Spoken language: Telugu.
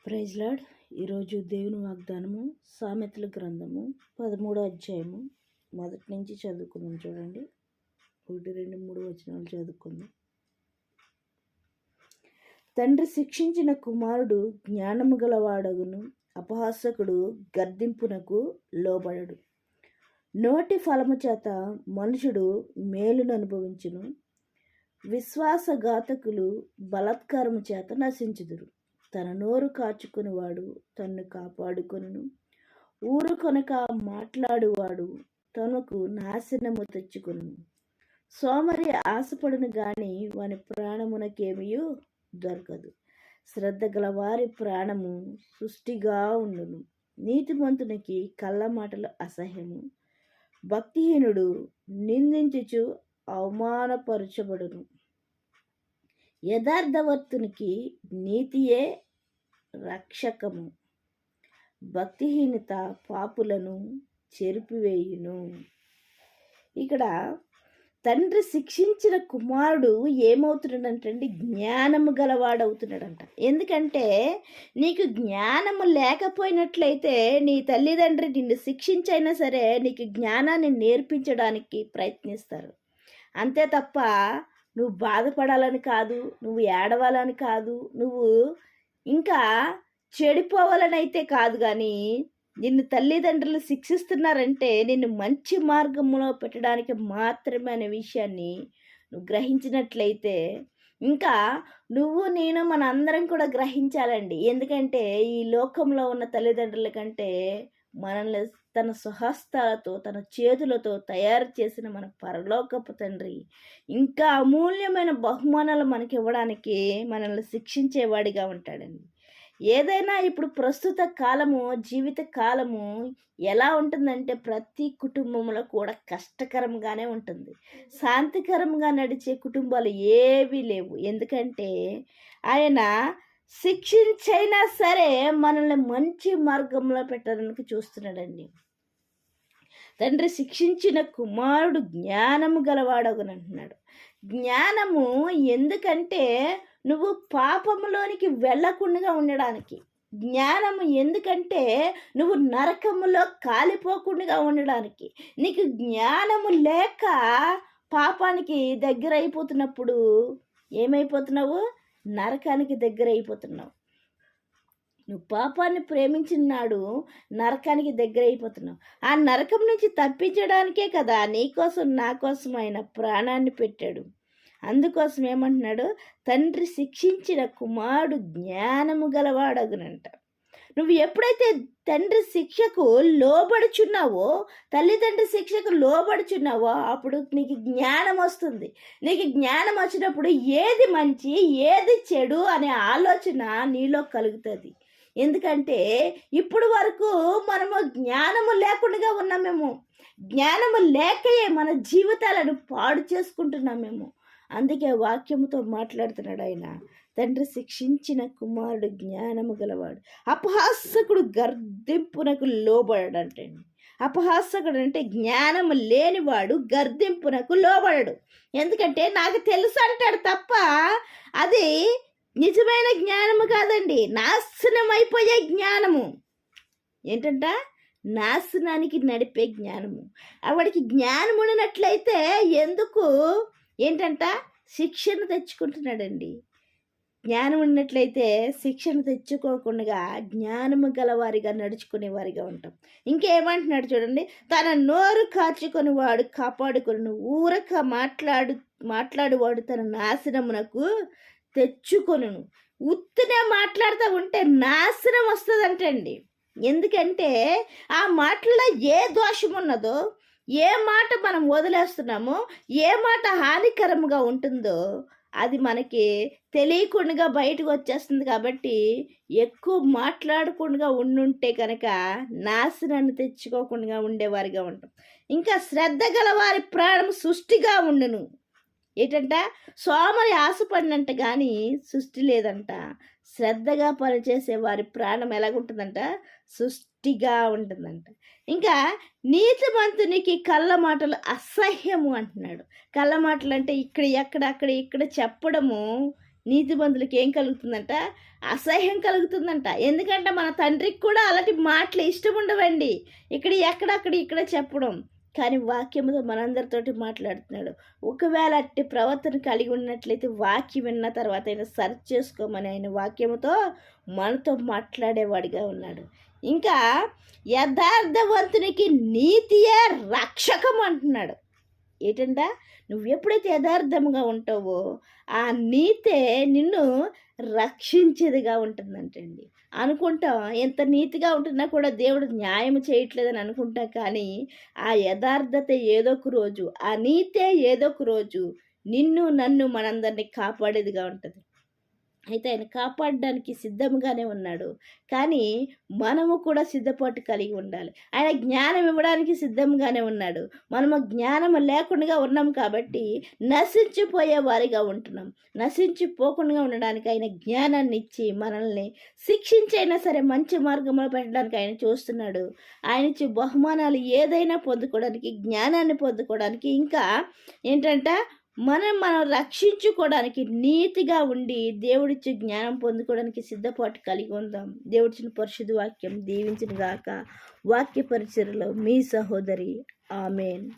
Praise lord. ఈరోజు దేవుని వాగ్దానము సామెతల గ్రంథము 13వ అధ్యాయము మొదటి నుంచి చదువుకుందాం. చూడండి, 1, 2, 3 వచనాలు చదువుకుందాం. తండ్రి శిక్షించిన కుమారుడు జ్ఞానము గలవాడగును, అపహాసకుడు గర్దింపునకు లోబడడు. నోటి ఫలము చేత మనుషుడు మేలును అనుభవించును, విశ్వాసఘాతకులు బలాత్కారము చేత నశించుదురు. తన నోరు కాచుకునివాడు తన్ను కాపాడుకొనును, ఊరు కొనక మాట్లాడువాడు తనకు నాశనము తెచ్చుకొనును. సోమరి ఆశపడును గాని వాని ప్రాణమునకేమియూ దొరకదు. శ్రద్ధ గల వారి ప్రాణము సృష్టిగా ఉండును. నీతిమంతునికి కళ్ళ మాటలు అసహ్యము, భక్తిహీనుడు నిందించుచు అవమానపరచబడును. యథార్థవర్తునికి నీతియే రక్షకము, భక్తిహీనత పాపులను చెరిపివేయును. ఇక్కడ తండ్రి శిక్షించిన కుమారుడు ఏమవుతున్నాడంటే జ్ఞానము గలవాడవుతున్నాడంట. ఎందుకంటే నీకు జ్ఞానము లేకపోయినట్లయితే నీ తల్లిదండ్రి నిన్ను శిక్షించైనా సరే నీకు జ్ఞానాన్ని నేర్పించడానికి ప్రయత్నిస్తారు. అంతే తప్ప నువ్వు బాధపడాలని కాదు, నువ్వు ఏడవాలని కాదు, నువ్వు ఇంకా చెడిపోవాలని అయితే కాదు. కానీ నిన్ను తల్లిదండ్రులు శిక్షిస్తున్నారంటే నిన్ను మంచి మార్గంలో పెట్టడానికి మాత్రమే అనే విషయాన్ని నువ్వు గ్రహించినట్లయితే ఇంకా నువ్వు నేను మన అందరం కూడా గ్రహించాలండి. ఎందుకంటే ఈ లోకంలో ఉన్న తల్లిదండ్రుల కంటే మనల్ని తన స్వహస్తాలతో తన చేతులతో తయారు చేసిన మన పరలోకపు తండ్రి ఇంకా అమూల్యమైన బహుమానాలు మనకి ఇవ్వడానికి మనల్ని శిక్షించేవాడిగా ఉంటాడండి. ఏదైనా ఇప్పుడు ప్రస్తుత కాలము జీవిత కాలము ఎలా ఉంటుందంటే ప్రతి కుటుంబంలో కూడా కష్టకరంగానే ఉంటుంది. శాంతికరంగా నడిచే కుటుంబాలు ఏవీ లేవు. ఎందుకంటే ఆయన శిక్షించైనా సరే మనల్ని మంచి మార్గంలో పెట్టడానికి చూస్తున్నాడండి. తండ్రి శిక్షించిన కుమారుడు జ్ఞానము గలవాడగును అంటున్నాడు. జ్ఞానము ఎందుకంటే నువ్వు పాపములోనికి వెళ్ళకుండా ఉండడానికి, జ్ఞానము ఎందుకంటే నువ్వు నరకములో కాలిపోకుండా ఉండడానికి. నీకు జ్ఞానము లేక పాపానికి దగ్గర అయిపోతున్నప్పుడు ఏమైపోతున్నావు? నరకానికి దగ్గర అయిపోతున్నావు. నువ్వు పాపాన్ని ప్రేమించిన నాడు నరకానికి దగ్గర అయిపోతున్నావు. ఆ నరకం నుంచి తప్పించడానికే కదా నీకోసం నా కోసం ఆయన ప్రాణాన్ని పెట్టాడు. అందుకోసం ఏమంటున్నాడు? తండ్రి శిక్షించిన కుమారుడు జ్ఞానము గలవాడగునంట. నువ్వు ఎప్పుడైతే తండ్రి శిక్షకు లోబడుచున్నావో, తల్లిదండ్రి శిక్షకు లోబడుచున్నావో అప్పుడు నీకు జ్ఞానం వస్తుంది. నీకు జ్ఞానం వచ్చినప్పుడు ఏది మంచి ఏది చెడు అనే ఆలోచన నీలో కలుగుతుంది. ఎందుకంటే ఇప్పుడు వరకు మనము జ్ఞానము లేకుండా ఉన్నామేమో, జ్ఞానము లేకయే మన జీవితాలను పాడు చేసుకుంటున్నామేమో. అందుకే వాక్యముతో మాట్లాడుతున్నాడు ఆయన. తండ్రి శిక్షించిన కుమారుడు జ్ఞానము గలవాడు, అపహాసకుడు గర్దింపునకు లోబడడంటే. అపహాసకుడు అంటే జ్ఞానము లేనివాడు గర్దింపునకు లోబడడు. ఎందుకంటే నాకు తెలుసు అంటాడు తప్ప అది నిజమైన జ్ఞానము కాదండి, నాశనం అయిపోయే జ్ఞానము. ఏంటంట? నాశనానికి నడిపే జ్ఞానము. వాడికి జ్ఞానం ఉన్నట్లయితే ఎందుకు ఏంటంట శిక్షణ తెచ్చుకుంటున్నాడండి. జ్ఞానం ఉన్నట్లయితే శిక్షణ తెచ్చుకోకుండా జ్ఞానము గలవారిగా నడుచుకునేవారిగా ఉంటాం. ఇంకేమంటున్నాడు చూడండి, తన నోరు కాచుకొని వాడు కాపాడుకొని ఊరక మాట్లాడువాడు తన నాశనమునకు తెచ్చుకొనును. ఉత్తినే మాట్లాడుతూ ఉంటే నాశనం వస్తుందంటండి. ఎందుకంటే ఆ మాటలో ఏ దోషం ఉన్నదో, ఏ మాట మనం వదిలేస్తున్నామో, ఏ మాట హానికరంగా ఉంటుందో అది మనకి తెలియకుండా బయటకు వచ్చేస్తుంది. కాబట్టి ఎక్కువ మాట్లాడకుండా ఉండుంటే కనుక నాశనాన్ని తెచ్చుకోకుండా ఉండేవారిగా ఉంటాం. ఇంకా శ్రద్ధ గల వారి ప్రాణం సృష్టిగా ఉండును. ఏంటంట? సోమరి ఆశపడినంట కానీ సృష్టి లేదంట. శ్రద్ధగా పనిచేసే వారి ప్రాణం ఎలాగుంటుందంట? సృష్టిగా ఉంటుందంట. ఇంకా నీతిమంతునికి కళ్ళ మాటలు అసహ్యము అంటున్నాడు. కళ్ళ మాటలు అంటే ఇక్కడ ఎక్కడ అక్కడ ఇక్కడ చెప్పడము నీతిమంతులకి ఏం కలుగుతుందంట? అసహ్యం కలుగుతుందంట. ఎందుకంటే మన తండ్రికి కూడా అలాంటి మాటలు ఇష్టం ఉండవండి. ఇక్కడ చెప్పడం. కానీ వాక్యముతో మనందరితోటి మాట్లాడుతున్నాడు. ఒకవేళ అట్టి ప్రవర్తన కలిగి ఉన్నట్లయితే వాక్యం విన్న తర్వాత ఆయన సర్చ్ చేసుకోమని ఆయన వాక్యముతో మనతో మాట్లాడేవాడిగా ఉన్నాడు. ఇంకా యథార్థవంతునికి నీతియే రక్షకం అంటున్నాడు. ఏంటంట? నువ్వు ఎప్పుడైతే యథార్థంగా ఉంటావో ఆ నీతే నిన్ను రక్షించేదిగా ఉంటుందంటండి. అనుకుంటాం ఎంత నీతిగా ఉంటున్నా కూడా దేవుడు న్యాయం చేయట్లేదని అనుకుంటాం, కానీ ఆ యథార్థత ఏదో ఒక రోజు, ఆ నీతే ఏదో ఒక రోజు నిన్ను నన్ను మనందరినీ కాపాడేదిగా ఉంటుంది. అయితే ఆయన కాపాడడానికి సిద్ధంగానే ఉన్నాడు. కానీ మనము కూడా సిద్ధపాటు కలిగి ఉండాలి. ఆయన జ్ఞానం ఇవ్వడానికి సిద్ధంగానే ఉన్నాడు. మనము జ్ఞానం లేకుండా ఉన్నాం కాబట్టి నశించిపోయే వారిగా ఉంటున్నాం. నశించిపోకుండా ఉండడానికి ఆయన జ్ఞానాన్ని ఇచ్చి మనల్ని శిక్షించైనా సరే మంచి మార్గంలో పెట్టడానికి ఆయన చూస్తున్నాడు. ఆయన ఇచ్చే బహుమానాలు ఏదైనా పొందుకోవడానికి, జ్ఞానాన్ని పొందుకోవడానికి, ఇంకా ఏంటంటే మనం రక్షించుకోవడానికి నీతిగా ఉండి దేవుడిచ్చే జ్ఞానం పొందుకోవడానికి సిద్ధపాటు కలిగి ఉందాం. దేవుడిచ్చిన పరిశుద్ధ వాక్యం దీవించిన గాక. వాక్య పరిచర్యలో మీ సహోదరి. ఆమెన్.